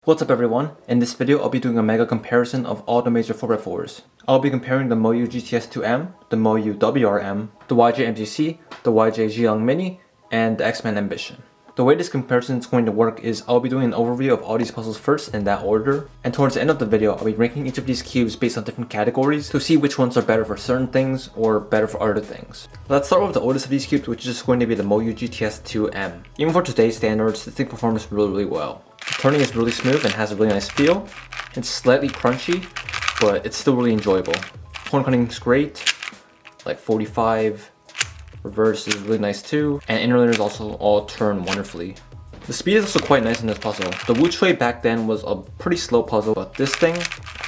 What's up everyone? In this video I'll be doing a mega comparison of all the major 4x4s. I'll be comparing the Aosu GTS2M, the Aosu WRM, the YJ MGC, the YJ Zhilong Mini, and the XMan Ambition. The way this comparison is going to work is I'll be doing an overview of all these puzzles first in that order, and towards the end of the video I'll be ranking each of these cubes based on different categories to see which ones are better for certain things or better for other things. Let's start with the oldest of these cubes, which is going to be the Aosu GTS2M. Even for today's standards, this thing performs really well. The turning is really smooth and has a really nice feel. It's slightly crunchy, but it's still really enjoyable. Corner cutting is great, like 45. Reverse is really nice too, and inner layers also all turn wonderfully. The speed is also quite nice in this puzzle. The Wu Chui back then was a pretty slow puzzle, but this thing,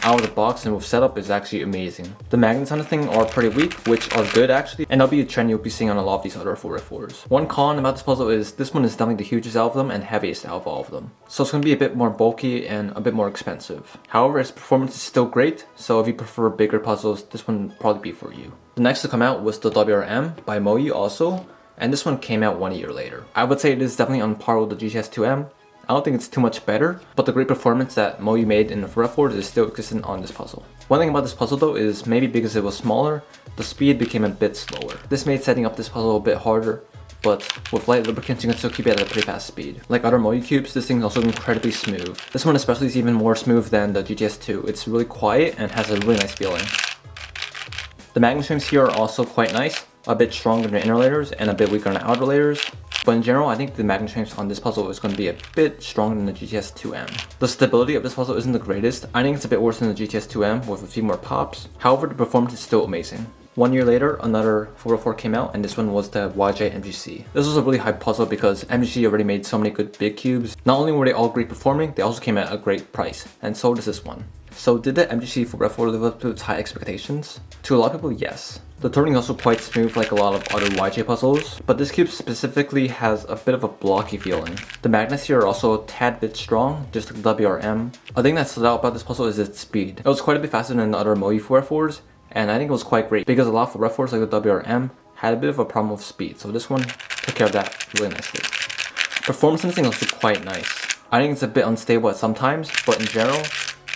out of the box and with setup, is actually amazing. The magnets on the thing are pretty weak, which are good actually, and that'll be a trend you'll be seeing on a lot of these other 4x4s. One con about this puzzle is this one is definitely the hugest out of them and heaviest out of all of them. So it's going to be a bit more bulky and a bit more expensive. However, its performance is still great, so if you prefer bigger puzzles, this one would probably be for you. The next to come out was the WRM by Aosu also, and this one came out 1 year later. I would say it is definitely on par with the GTS2M. I don't think it's too much better, but the great performance that Aosu made in the 4x4s is still existent on this puzzle. One thing about this puzzle though is maybe because it was smaller, the speed became a bit slower. This made setting up this puzzle a bit harder, but with light lubricants you can still keep it at a pretty fast speed. Like other Aosu cubes, this thing is also incredibly smooth. This one especially is even more smooth than the GTS2. It's really quiet and has a really nice feeling. The magnet frames here are also quite nice, a bit stronger than the inner layers and a bit weaker on the outer layers. But in general, I think the magnet frames on this puzzle is going to be a bit stronger than the GTS2M. The stability of this puzzle isn't the greatest. I think it's a bit worse than the GTS2M with a few more pops. However, the performance is still amazing. 1 year later, another 4x4 came out, and this one was the YJ MGC. This was a really hype puzzle because MGC already made so many good big cubes. Not only were they all great performing, they also came at a great price, and so does this one. So did the MGC 4x4 live up to its high expectations? To a lot of people, yes. The turning is also quite smooth like a lot of other YJ puzzles, but this cube specifically has a bit of a blocky feeling. The magnets here are also a tad bit strong, just like the WRM. A thing that stood out about this puzzle is its speed. It was quite a bit faster than the other Aosu 4x4s, and I think it was quite great because a lot of 4x4s like the WRM had a bit of a problem with speed, so this one took care of that really nicely. Performance sensing is also quite nice. I think it's a bit unstable at some times, but in general,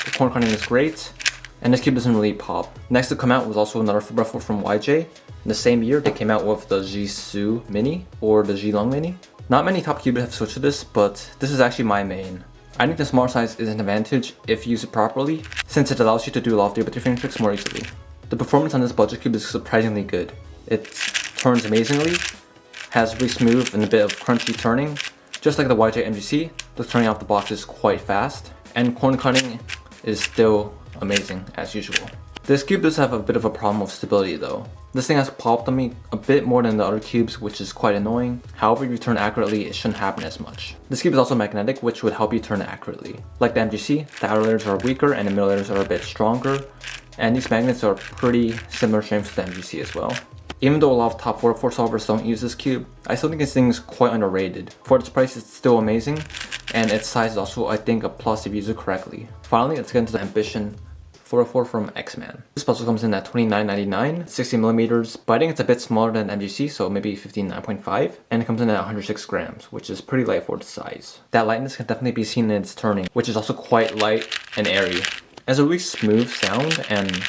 the corner cutting is great, and this cube doesn't really pop. Next to come out was also another 4x4 from YJ. In the same year, they came out with the Zhisu Mini, or the Zhilong Mini. Not many top cubes have switched to this, but this is actually my main. I think the smaller size is an advantage if used properly, since it allows you to do a lot of geometry frame tricks more easily. The performance on this budget cube is surprisingly good. It turns amazingly, has really smooth and a bit of crunchy turning. Just like the YJ MGC, the turning off the box is quite fast, and corner cutting is still amazing as usual. This cube does have a bit of a problem with stability though. This thing has popped on me a bit more than the other cubes, which is quite annoying. However, if you turn accurately, it shouldn't happen as much. This cube is also magnetic, which would help you turn accurately. Like the MGC, the outer layers are weaker and the middle layers are a bit stronger, and these magnets are pretty similar strengths to the MGC as well. Even though a lot of top 4x4 solvers don't use this cube, I still think this thing is quite underrated. For its price, it's still amazing, and its size is also, I think, a plus if you use it correctly. Finally, let's get into the Ambition 4x4 from XMan. This puzzle comes in at $29.99, 60mm, but I think it's a bit smaller than MGC, so maybe 59.5, and it comes in at 106 grams, which is pretty light for its size. That lightness can definitely be seen in its turning, which is also quite light and airy. It has a really smooth sound and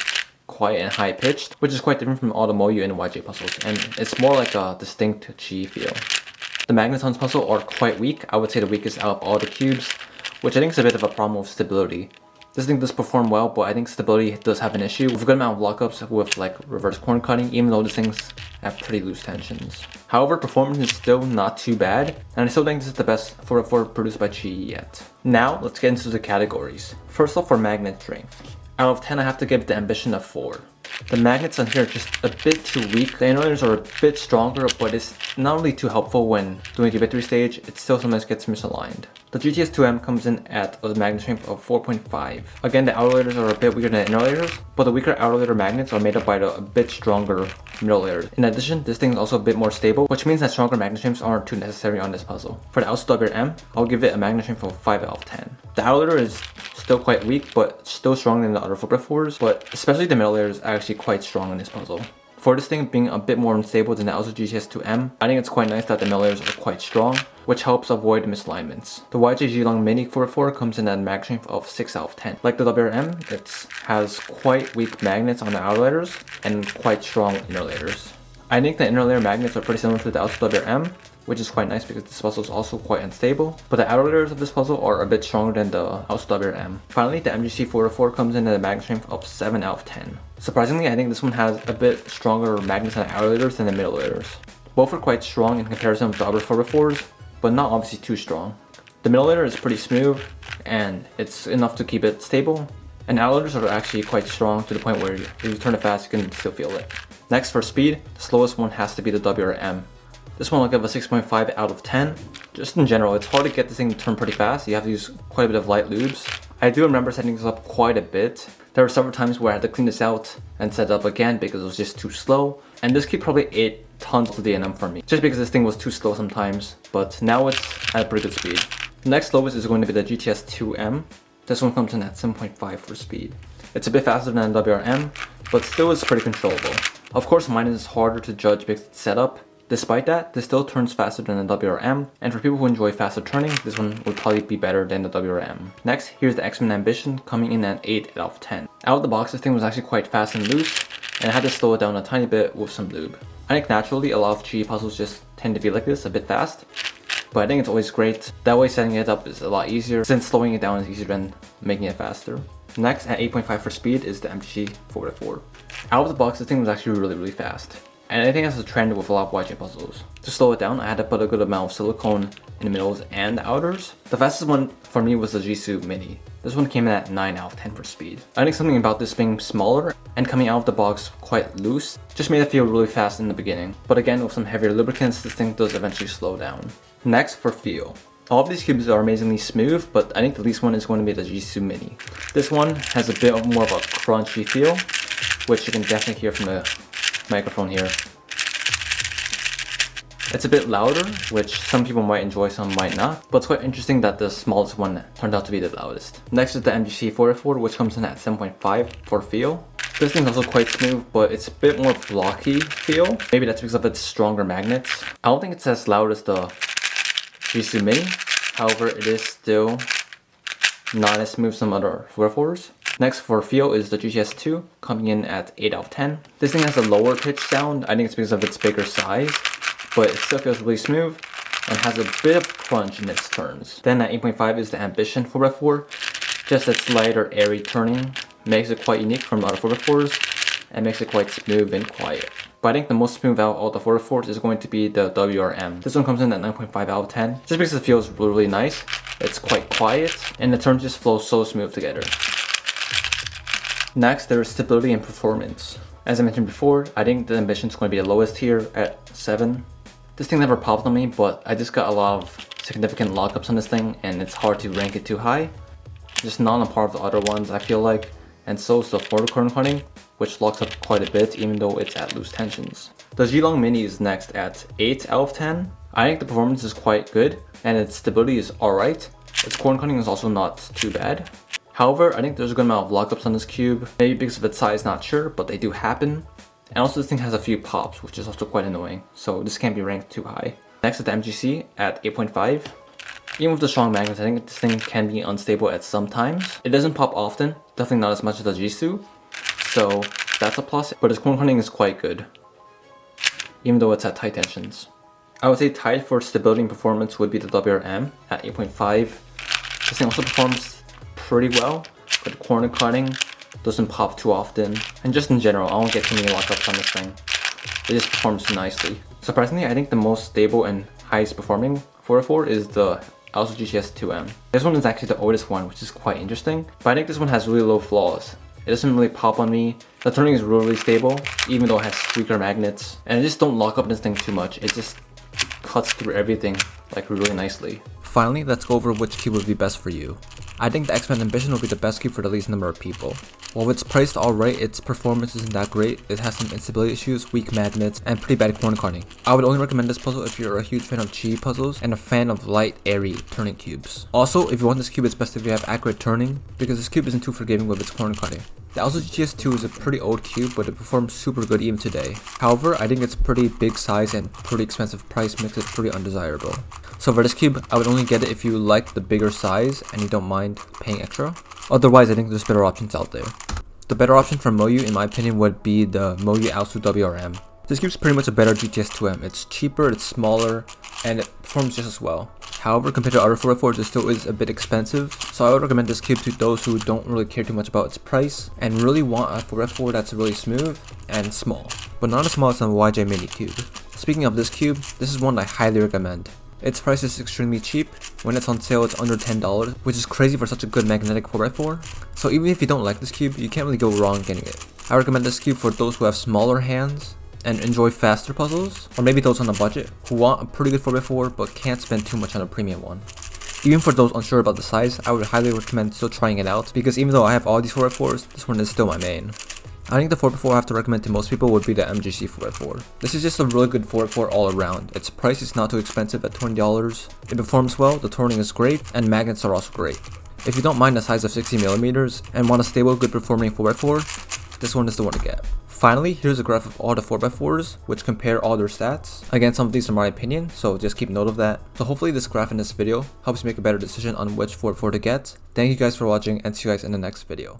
quiet and high pitched, which is quite different from all the Aosu and YJ puzzles, and it's more like a distinct Chi feel. The magnets on this puzzle are quite weak. I would say the weakest out of all the cubes, which I think is a bit of a problem with stability. This thing does perform well, but I think stability does have an issue with a good amount of lockups with like reverse corner cutting, even though these things have pretty loose tensions. However, performance is still not too bad, and I still think this is the best 4x4 produced by Chi yet. Now, let's get into the categories. First off, for magnet strength. Out of 10, I have to give the Ambition a 4. The magnets on here are just a bit too weak. The inner layers are a bit stronger, but it's not really too helpful when doing the victory stage. It still sometimes gets misaligned. The GTS2M comes in at a magnet strength of 4.5. Again, the outer layers are a bit weaker than the inner layers, but the weaker outer layer magnets are made up by a bit stronger middle layers. In addition, this thing is also a bit more stable, which means that stronger magnet strengths aren't too necessary on this puzzle. For the Aosu WRM, I'll give it a magnet strength of 5 out of 10. The outer layer is still quite weak, but still stronger than the other 4x4s, but especially the middle layer is actually quite strong in this puzzle. For this thing being a bit more unstable than the Aosu GTS2M, I think it's quite nice that the middle layers are quite strong, which helps avoid misalignments. The YJ Zhilong Mini 404 comes in at a mag strength of 6 out of 10. Like the WRM, it has quite weak magnets on the outer layers and quite strong inner layers. I think the inner layer magnets are pretty similar to the Aosu WRM, which is quite nice because this puzzle is also quite unstable, but the outer layers of this puzzle are a bit stronger than the Aosu WRM. Finally, the MGC 404 comes in at a mag strength of 7 out of 10. Surprisingly, I think this one has a bit stronger magnets on the outer layers than the middle layers. Both are quite strong in comparison with the other 404s, but not obviously too strong. The middle layer is pretty smooth, and it's enough to keep it stable, and outer layers are actually quite strong to the point where if you turn it fast, you can still feel it. Next, for speed, the slowest one has to be the WRM. This one I'll give a 6.5 out of 10. Just in general, it's hard to get this thing to turn pretty fast. You have to use quite a bit of light lubes. I do remember setting this up quite a bit. There were several times where I had to clean this out and set it up again because it was just too slow. And this cube probably ate tons of the DNM from me, just because this thing was too slow sometimes. But now it's at a pretty good speed. The next slowest is going to be the GTS2M. This one comes in at 7.5 for speed. It's a bit faster than the WRM, but still is pretty controllable. Of course, mine is harder to judge because it's set up. Despite that, this still turns faster than the WRM, and for people who enjoy faster turning, this one would probably be better than the WRM. Next, here's the XMan Ambition, coming in at 8 out of 10. Out of the box, this thing was actually quite fast and loose, and I had to slow it down a tiny bit with some lube. I think naturally, a lot of GE puzzles just tend to be like this, a bit fast, but I think it's always great. That way setting it up is a lot easier, since slowing it down is easier than making it faster. Next, at 8.5 for speed, is the MGC 404. Out of the box, this thing was actually really fast. And I think that's a trend with a lot of YJ puzzles. To slow it down, I had to put a good amount of silicone in the middles and the outers. The fastest one for me was the Zhisu Mini. This one came in at 9 out of 10 for speed. I think something about this being smaller and coming out of the box quite loose just made it feel really fast in the beginning. But again, with some heavier lubricants, this thing does eventually slow down. Next, for feel. All of these cubes are amazingly smooth, but I think the least one is going to be the Zhisu Mini. This one has a bit more of a crunchy feel, which you can definitely hear from the microphone here. It's a bit louder, which some people might enjoy, some might not, but it's quite interesting that the smallest one turned out to be the loudest. Next is the MGC 404, which comes in at 7.5 for feel. This thing's also quite smooth, but it's a bit more blocky feel. Maybe that's because of its stronger magnets. I don't think it's as loud as the Zhisu Mini, however it is still not as smooth as some other 404s. Next for feel is the GTS2, coming in at 8 out of 10. This thing has a lower pitch sound. I think it's because of its bigger size, but it still feels really smooth and has a bit of crunch in its turns. Then at 8.5 is the Ambition 4x4. Just its lighter, airy turning makes it quite unique from the other 4x4s and makes it quite smooth and quiet. But I think the most smooth out of all the 4x4s is going to be the WRM. This one comes in at 9.5 out of 10, just because it feels really nice. It's quite quiet and the turns just flow so smooth together. Next, there is stability and performance. As I mentioned before, I think the Ambition is going to be the lowest here at 7. This thing never popped on me, but I just got a lot of significant lockups on this thing and it's hard to rank it too high. Just not on par with the other ones, I feel like. And so is the forward corner cutting, which locks up quite a bit even though it's at loose tensions. The Zhilong Mini is next at 8 out of 10. I think the performance is quite good and its stability is alright. Its corner cutting is also not too bad. However, I think there's a good amount of lockups on this cube, maybe because of its size, not sure, but they do happen. And also this thing has a few pops, which is also quite annoying, so this can't be ranked too high. Next is the MGC at 8.5. Even with the strong magnets, I think this thing can be unstable at some times. It doesn't pop often, definitely not as much as the Zhisu, so that's a plus, but its corner cutting is quite good, even though it's at tight tensions. I would say tied for stability and performance would be the WRM at 8.5. This thing also performs pretty well, but the corner cutting doesn't pop too often, and just in general, I don't get too many lockups on this thing. It just performs nicely. Surprisingly, I think the most stable and highest performing 404 is the Aosu GTS2M. This one is actually the oldest one, which is quite interesting, but I think this one has really low flaws. It doesn't really pop on me. The turning is really stable, even though it has weaker magnets, and I just don't lock up this thing too much. It just cuts through everything like really nicely. Finally, let's go over which cube would be best for you. I think the XMan Ambition will be the best cube for the least number of people. While it's priced alright, its performance isn't that great. It has some instability issues, weak magnets, and pretty bad corner cutting. I would only recommend this puzzle if you're a huge fan of GE puzzles and a fan of light, airy turning cubes. Also, if you want this cube, it's best if you have accurate turning, because this cube isn't too forgiving with its corner cutting. The Aosu GTS2 is a pretty old cube, but it performs super good even today. However, I think its pretty big size and pretty expensive price makes it pretty undesirable. So for this cube, I would only get it if you like the bigger size and you don't mind paying extra. Otherwise, I think there's better options out there. The better option for Moyu, in my opinion, would be the Moyu Aosu WRM. This cube's pretty much a better GTS2M. It's cheaper, it's smaller, and it performs just as well. However, compared to other 4x4s, it still is a bit expensive, so I would recommend this cube to those who don't really care too much about its price and really want a 4x4 that's really smooth and small, but not as small as the YJ Mini cube. Speaking of this cube, this is one I highly recommend. Its price is extremely cheap. When it's on sale, it's under $10, which is crazy for such a good magnetic 4x4. So even if you don't like this cube, you can't really go wrong getting it. I recommend this cube for those who have smaller hands and enjoy faster puzzles, or maybe those on a budget who want a pretty good 4x4 but can't spend too much on a premium one. Even for those unsure about the size, I would highly recommend still trying it out, because even though I have all these 4x4s, this one is still my main. I think the 4x4 I have to recommend to most people would be the MGC 4x4. This is just a really good 4x4 all around. Its price is not too expensive at $20, it performs well, the torning is great, and magnets are also great. If you don't mind the size of 60mm and want a stable, good performing 4x4, this one is the one to get. Finally, here's a graph of all the 4x4s, which compare all their stats. Again, some of these are my opinion, so just keep note of that. So hopefully this graph in this video helps you make a better decision on which 4x4 to get. Thank you guys for watching, and see you guys in the next video.